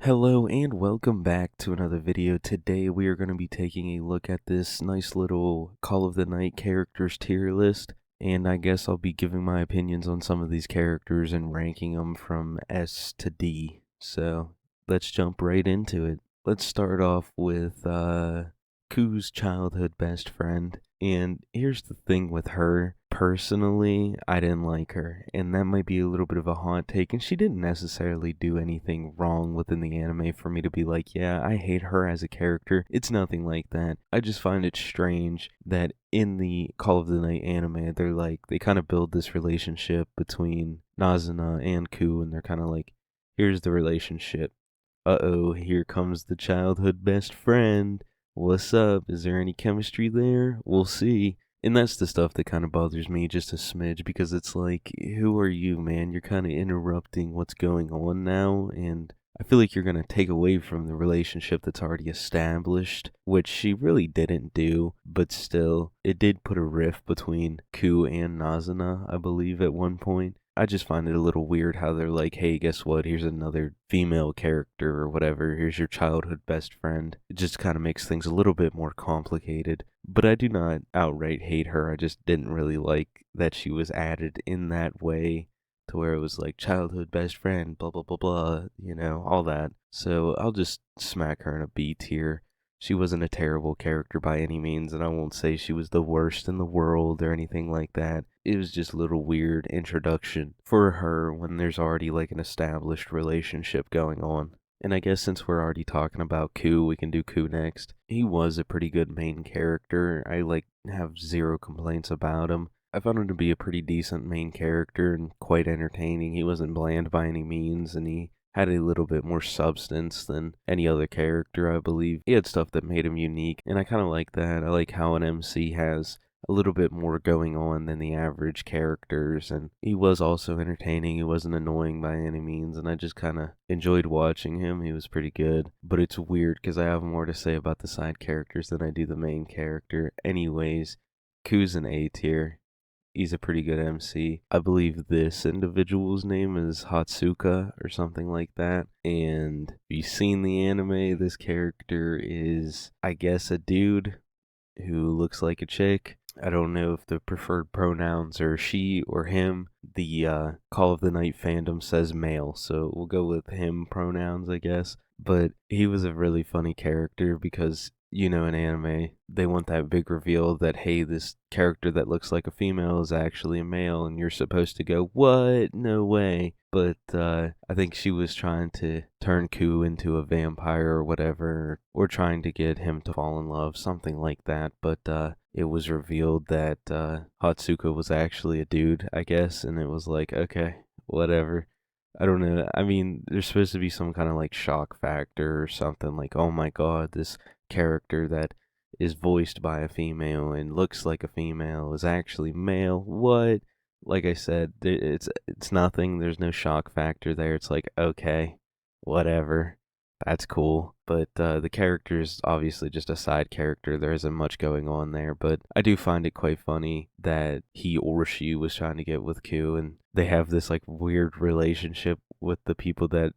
Hello and welcome back to another video. Today we are going to be taking a look at this nice little Call of the Night characters tier list, and I guess I'll be giving my opinions on some of these characters and ranking them from S to D. So let's jump right into it. Let's start off with Kou's childhood best friend, and here's the thing with her. Personally, I didn't like her, and that might be a little bit of a hot take, and she didn't necessarily do anything wrong within the anime for me to be like, yeah, I hate her as a character. It's nothing like that. I just find it strange that in the Call of the Night anime, they kind of build this relationship between Nazuna and Kou, and they're kind of like, here's the relationship. Uh-oh, here comes the childhood best friend. What's up? Is there any chemistry there? We'll see. And that's the stuff that kind of bothers me just a smidge, because it's like, who are you, man? You're kind of interrupting what's going on now, and I feel like you're going to take away from the relationship that's already established, which she really didn't do, but still, it did put a rift between Kou and Nazuna, I believe, at one point. I just find it a little weird how they're like, hey, guess what? Here's another female character or whatever. Here's your childhood best friend. It just kind of makes things a little bit more complicated. But I do not outright hate her. I just didn't really like that she was added in that way, to where it was like childhood best friend, blah, blah, blah, blah, all that. So I'll just smack her in a B tier. She wasn't a terrible character by any means, and I won't say she was the worst in the world or anything like that. It was just a little weird introduction for her when there's already like an established relationship going on. And I guess since we're already talking about Kou, we can do Kou next. He was a pretty good main character. I have zero complaints about him. I found him to be a pretty decent main character and quite entertaining. He wasn't bland by any means, and he had a little bit more substance than any other character, I believe. He had stuff that made him unique, and I kind of like that. I like how an MC has a little bit more going on than the average characters, and he was also entertaining. He wasn't annoying by any means, and I just kind of enjoyed watching him. He was pretty good, but it's weird because I have more to say about the side characters than I do the main character. Anyways, Kou's an A tier. He's a pretty good MC. I believe this individual's name is Hatsuka or something like that. And if you've seen the anime, this character is, I guess, a dude who looks like a chick. I don't know if the preferred pronouns are she or him. The Call of the Night fandom says male, so we'll go with him pronouns, I guess. But he was a really funny character because, in anime, they want that big reveal that, hey, this character that looks like a female is actually a male, and you're supposed to go, what? No way. But I think she was trying to turn Kou into a vampire or whatever, or trying to get him to fall in love, something like that. But it was revealed that Hatsuka was actually a dude, I guess, and it was like, okay, whatever. I don't know. I mean, there's supposed to be some kind of like shock factor or something, like, oh my god, this character that is voiced by a female and looks like a female is actually male. What? Like I said, it's nothing. There's no shock factor there. It's like, okay, whatever. That's cool. But the character is obviously just a side character. There isn't much going on there. But I do find it quite funny that he or she was trying to get with Kou, and they have this like weird relationship with the people that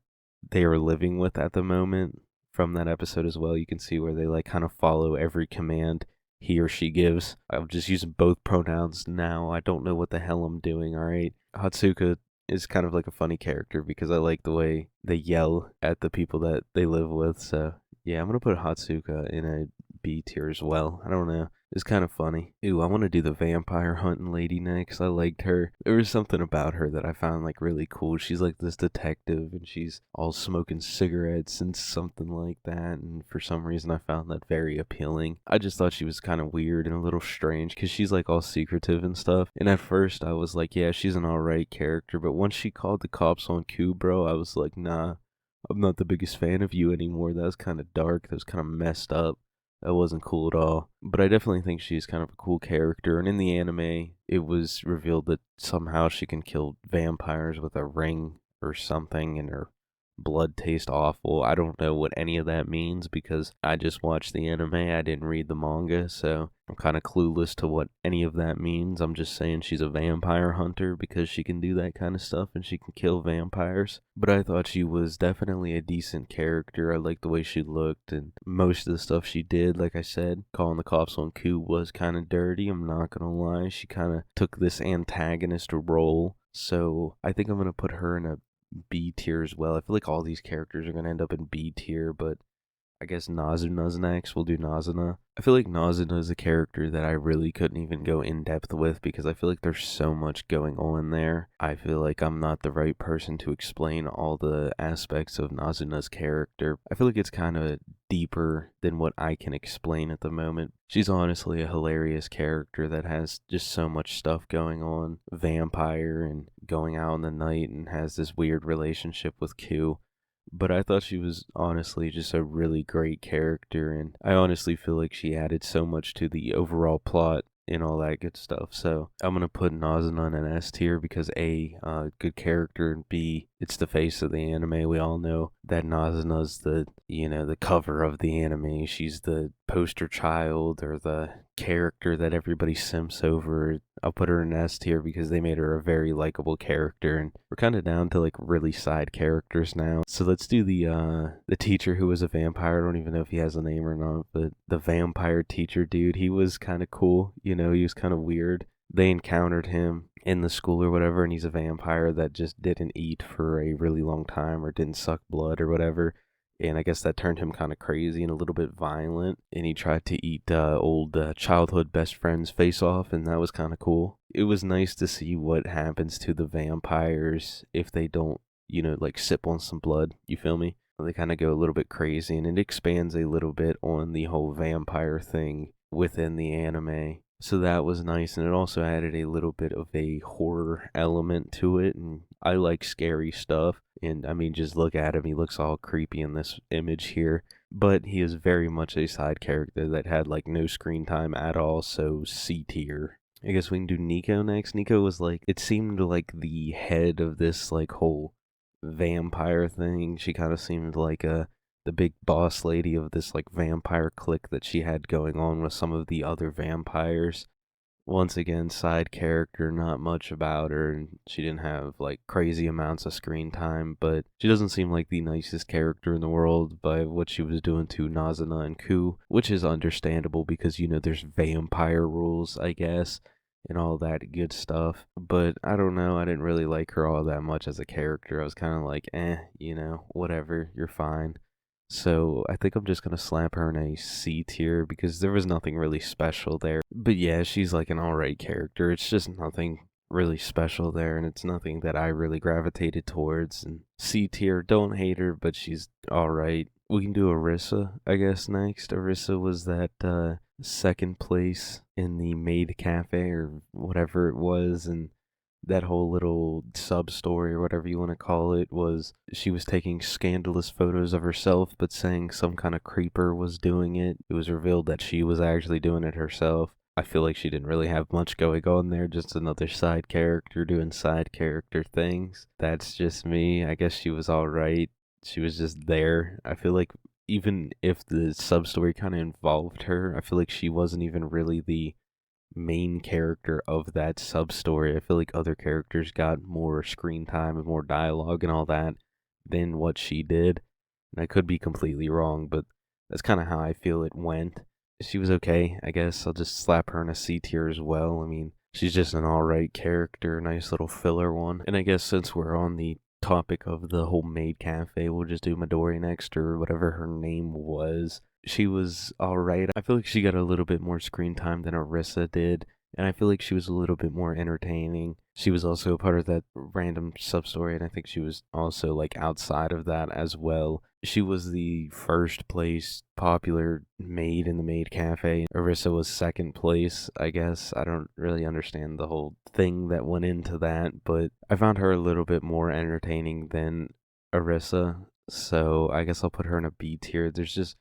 they are living with at the moment. From that episode as well, you can see where they like kind of follow every command he or she gives. I'm just using both pronouns now. I don't know what the hell I'm doing, alright? Hatsuka is kind of like a funny character because I like the way they yell at the people that they live with. So yeah, I'm gonna put Hatsuka in a B tier as well. I don't know. It's kind of funny. Ooh, I want to do the vampire hunting lady next. I liked her. There was something about her that I found like really cool. She's like this detective and she's all smoking cigarettes and something like that. And for some reason I found that very appealing. I just thought she was kind of weird and a little strange because she's like all secretive and stuff. And at first I was like, yeah, she's an alright character. But once she called the cops on Kou, bro, I was like, nah, I'm not the biggest fan of you anymore. That was kind of dark. That was kind of messed up. That wasn't cool at all. But I definitely think she's kind of a cool character. And in the anime, it was revealed that somehow she can kill vampires with a ring or something in her blood taste awful. I don't know what any of that means because I just watched the anime. I didn't read the manga, so I'm kind of clueless to what any of that means. I'm just saying she's a vampire hunter because she can do that kind of stuff and she can kill vampires. But I thought she was definitely a decent character. I liked the way she looked and most of the stuff she did. Like I said, calling the cops on Kou was kind of dirty. I'm not gonna lie. She kind of took this antagonist role. So I think I'm gonna put her in a B tier as well. I feel like all these characters are gonna end up in B tier, but I guess Nazuna's next. We'll do Nazuna. I feel like Nazuna is a character that I really couldn't even go in depth with because I feel like there's so much going on there. I feel like I'm not the right person to explain all the aspects of Nazuna's character. I feel like it's kind of deeper than what I can explain at the moment. She's honestly a hilarious character that has just so much stuff going on. Vampire and going out in the night and has this weird relationship with Kou. But I thought she was honestly just a really great character, and I honestly feel like she added so much to the overall plot and all that good stuff. So I'm gonna put Nazuna in an S tier because A, good character, and B, it's the face of the anime. We all know that Nazuna's the cover of the anime. She's the poster child or the character that everybody simps over. I'll put her in S tier because they made her a very likable character, and we're kind of down to like really side characters now. So let's do the teacher who was a vampire. I don't even know if he has a name or not, but the vampire teacher dude, he was kind of cool. He was kind of weird. They encountered him in the school or whatever, and he's a vampire that just didn't eat for a really long time or didn't suck blood or whatever. And I guess that turned him kind of crazy and a little bit violent. And he tried to eat old childhood best friend's face off, and that was kind of cool. It was nice to see what happens to the vampires if they don't, like sip on some blood. You feel me? They kind of go a little bit crazy, and it expands a little bit on the whole vampire thing within the anime. So that was nice, and it also added a little bit of a horror element to it, and I like scary stuff. And I mean, just look at him, he looks all creepy in this image here. But he is very much a side character that had like no screen time at all, so C tier. I guess we can do Nico next. Nico was like, it seemed like the head of this like whole vampire thing. She kind of seemed like the big boss lady of this like vampire clique that she had going on with some of the other vampires. Once again, side character, not much about her, and she didn't have like crazy amounts of screen time, but she doesn't seem like the nicest character in the world by what she was doing to Nazuna and Kou, which is understandable because there's vampire rules, I guess, and all that good stuff. But I don't know, I didn't really like her all that much as a character. I was kind of like, whatever, you're fine. So I think I'm just going to slap her in a C tier because there was nothing really special there. But yeah, she's like an alright character. It's just nothing really special there, and it's nothing that I really gravitated towards. And C tier, don't hate her, but she's alright. We can do Arisa, I guess, next. Arisa was that second place in the maid cafe or whatever it was, and that whole little sub story or whatever you want to call it was she was taking scandalous photos of herself but saying some kind of creeper was doing it. It was revealed that she was actually doing it herself. I feel like she didn't really have much going on there, just another side character doing side character things. That's just me. I guess she was alright. She was just there. I feel like even if the sub story kind of involved her, I feel like she wasn't even really the main character of that sub story. I feel like other characters got more screen time and more dialogue and all that than what she did. And I could be completely wrong, but that's kind of how I feel it went. She was okay, I guess. I'll just slap her in a C tier as well. I mean, she's just an alright character, nice little filler one. And I guess since we're on the topic of the whole maid cafe, we'll just do Midori next, or whatever her name was. She was alright. I feel like she got a little bit more screen time than Arisa did, and I feel like she was a little bit more entertaining. She was also a part of that random sub-story, and I think she was also, like, outside of that as well. She was the first place popular maid in the maid cafe. Arisa was second place, I guess. I don't really understand the whole thing that went into that, but I found her a little bit more entertaining than Arisa, so I guess I'll put her in a B tier. There's just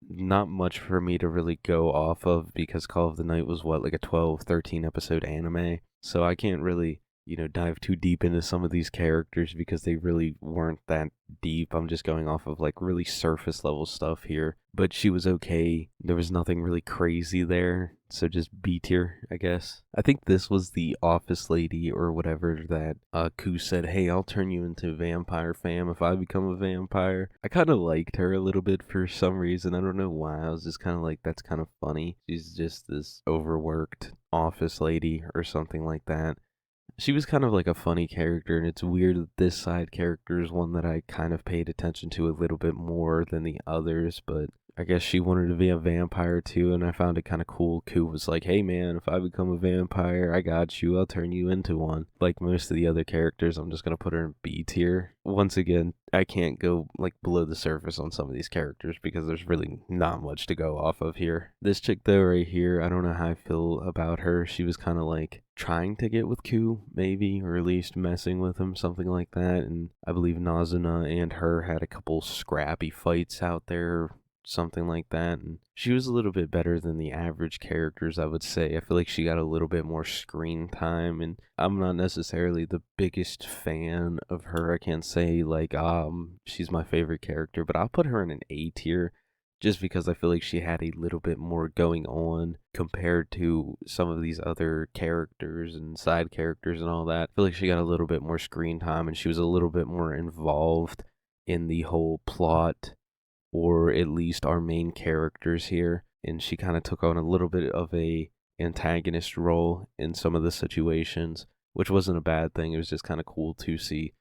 not much for me to really go off of because Call of the Night was like a 12, 13 episode anime. So I can't really dive too deep into some of these characters because they really weren't that deep. I'm just going off of like really surface level stuff here. But she was okay. There was nothing really crazy there. So just B tier, I guess. I think this was the office lady or whatever that Kou said, hey, I'll turn you into vampire fam if I become a vampire. I kind of liked her a little bit for some reason. I don't know why. I was just kind of like, that's kind of funny. She's just this overworked office lady or something like that. She was kind of like a funny character, and it's weird that this side character is one that I kind of paid attention to a little bit more than the others, but I guess she wanted to be a vampire too, and I found it kind of cool. Kou was like, hey man, if I become a vampire, I got you, I'll turn you into one. Like most of the other characters, I'm just gonna put her in B tier. Once again, I can't go like below the surface on some of these characters because there's really not much to go off of here. This chick though right here, I don't know how I feel about her. She was kind of like trying to get with Kou, maybe, or at least messing with him, something like that, and I believe Nazuna and her had a couple scrappy fights out there, something like that, and she was a little bit better than the average characters, I would say. I feel like she got a little bit more screen time, and I'm not necessarily the biggest fan of her. I can't say like she's my favorite character, but I'll put her in an A tier just because I feel like she had a little bit more going on compared to some of these other characters and side characters and all that. I feel like she got a little bit more screen time and she was a little bit more involved in the whole plot, or at least our main characters here, and she kind of took on a little bit of a antagonist role in some of the situations, which wasn't a bad thing. It was just kind of cool to see,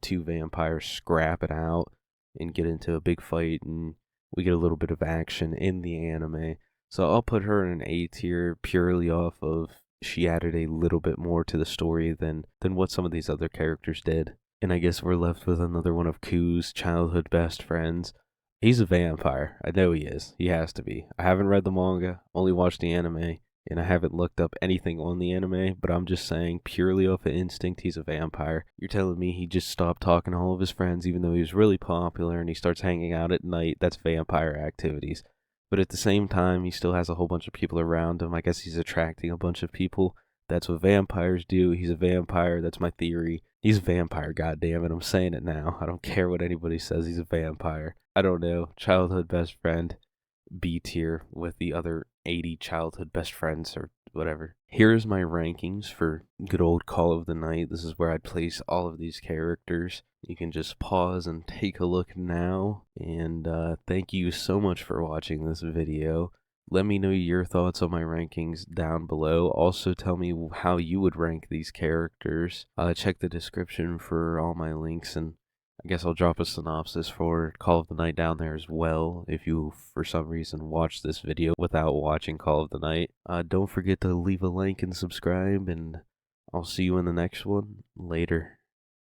two vampires scrap it out and get into a big fight, and we get a little bit of action in the anime. So I'll put her in an A tier purely off of she added a little bit more to the story than what some of these other characters did. And I guess we're left with another one of Kou's childhood best friends. He's a vampire. I know he is. He has to be. I haven't read the manga, only watched the anime, and I haven't looked up anything on the anime, but I'm just saying, purely off of instinct, he's a vampire. You're telling me he just stopped talking to all of his friends, even though he was really popular, and he starts hanging out at night? That's vampire activities. But at the same time, he still has a whole bunch of people around him. I guess he's attracting a bunch of people. That's what vampires do. He's a vampire. That's my theory. He's a vampire, goddammit. I'm saying it now. I don't care what anybody says. He's a vampire. I don't know. Childhood best friend. B tier with the other 80 childhood best friends or whatever. Here's my rankings for good old Call of the Night. This is where I'd place all of these characters. You can just pause and take a look now. And thank you so much for watching this video. Let me know your thoughts on my rankings down below. Also tell me how you would rank these characters. Check the description for all my links, and I guess I'll drop a synopsis for Call of the Night down there as well if you, for some reason, watch this video without watching Call of the Night. Don't forget to leave a like and subscribe, and I'll see you in the next one. Later.